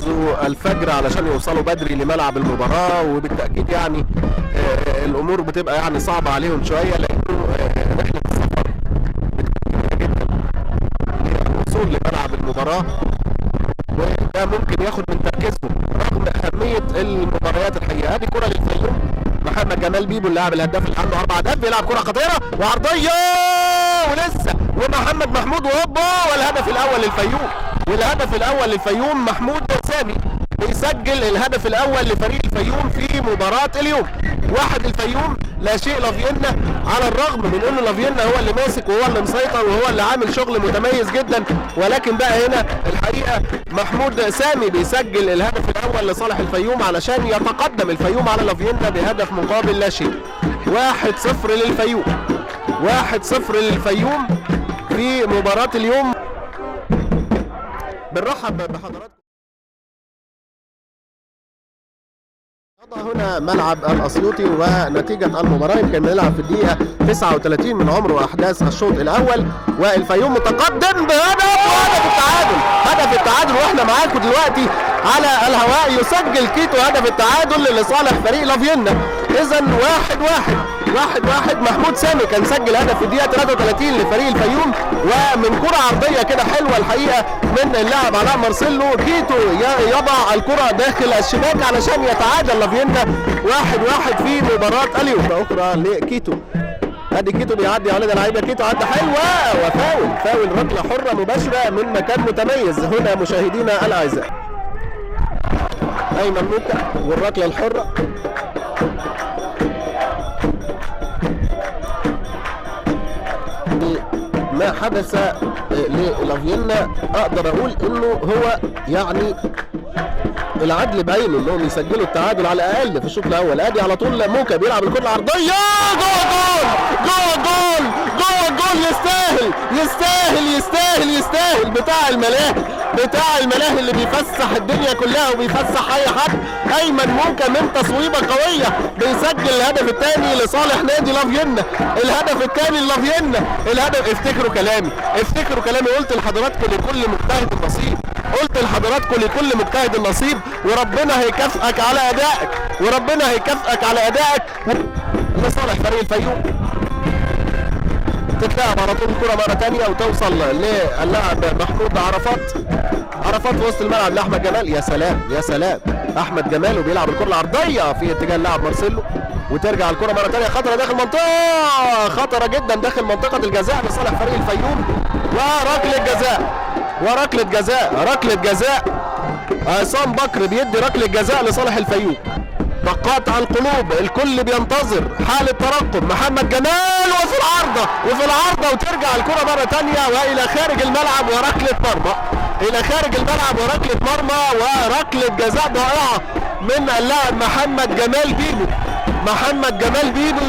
بيحجزوا الفجر علشان يوصلوا بدري لملعب المباراة، وبالتأكيد يعني الأمور بتبقى يعني صعبة عليهم شوية، لأنه رحلة السفر بتبقى جدا للوصول لملعب المباراة، وده ممكن ياخد من تركيزهم رغم أهمية المباريات الحقيقة. هذه كرة للفيوم، محمد جمال بيبو اللاعب الهداف اللي عنده 4 أهداف بيلعب كرة خطيرة وعرضية ولسه، ومحمد محمود وهوبا، والهدف الأول للفيوم، والهدف الأول للفيوم محمود سامي بيسجل الهدف الأول لفريق الفيوم في مباراة اليوم. 1 الفيوم لا شيء لافيينا، على الرغم من انه لافيينا هو اللي ماسك وهو اللي مسيطر وهو اللي عامل شغل متميز جدا، ولكن بقى هنا الحقيقة محمود سامي بيسجل الهدف الأول لصالح الفيوم علشان يتقدم الفيوم على لافيينا بهدف مقابل لا شيء. 1-0 للفيوم، 1-0 للفيوم في مباراة اليوم. بنرحب بحضراتكم. هنا ملعب الأسيوطي ونتيجة المباراة يمكن نلعب في الدقيقة 39 من عمر أحداث الشوط الأول، والفيوم متقدم بهدف، وهدف التعادل، هدف التعادل واحنا معاكم دلوقتي على الهواء. يسجل كيتو هدف التعادل لصالح فريق لافيينا. إذا 1-1 محمود سامي كان سجل هدف في الدقيقة 33 لفريق الفيوم، ومن كرة عرضية كده حلوة الحقيقة من اللاعب علاء مارسيلو، كيتو يضع الكرة داخل الشباك علشان يتعادل لافيينا 1-1 في مباراة اليوم. أخرى لكيتو، ادي كيتو بيعدي على لعيبه، كيتو عدى حلوه وفاول ركله حره مباشره من مكان متميز هنا مشاهدينا الاعزاء. ايمن موكا والركله الحره. ما حدث للافيينا اقدر اقول انه هو يعني العدل بعينه انهم يسجلوا التعادل على الاقل في الشوط الاول. ادي على طول موكا بيلعب الكره العرضيه، جوه الجول، يستاهل بتاع الملاهي اللي بيفسح الدنيا كلها وبيفسح اي حد. ايمن موكا من تصويبه قويه بيسجل الهدف الثاني لصالح نادي لافيينا، الهدف الثاني لافيينا. الهدف، افتكروا كلامي، قلت لحضراتكم لكل مجتهد نصيب، وربنا هيكافئك على ادائك، لصالح فريق الفيوم. تتلعب على طول الكرة مرة تانية وتوصل للاعب محمود عرفات في وسط الملعب لأحمد جمال. يا سلام أحمد جمال وبيلعب الكرة العرضية في اتجاه اللاعب مارسيلو، وترجع الكرة مرة تانية خطرة داخل منطقة، خطرة جدا داخل منطقة الجزاء لصالح فريق الفيوم، وركلة جزاء عصام بكر بيدي ركلة جزاء لصالح الفيوم. دقات على القلوب، الكل بينتظر حالة ترقب. محمد جمال وفي العارضة وترجع الكرة مرة تانية وإلى خارج الملعب وركلة مرمى، وركلة جزاء ضائعة من اللاعب محمد جمال بيبو.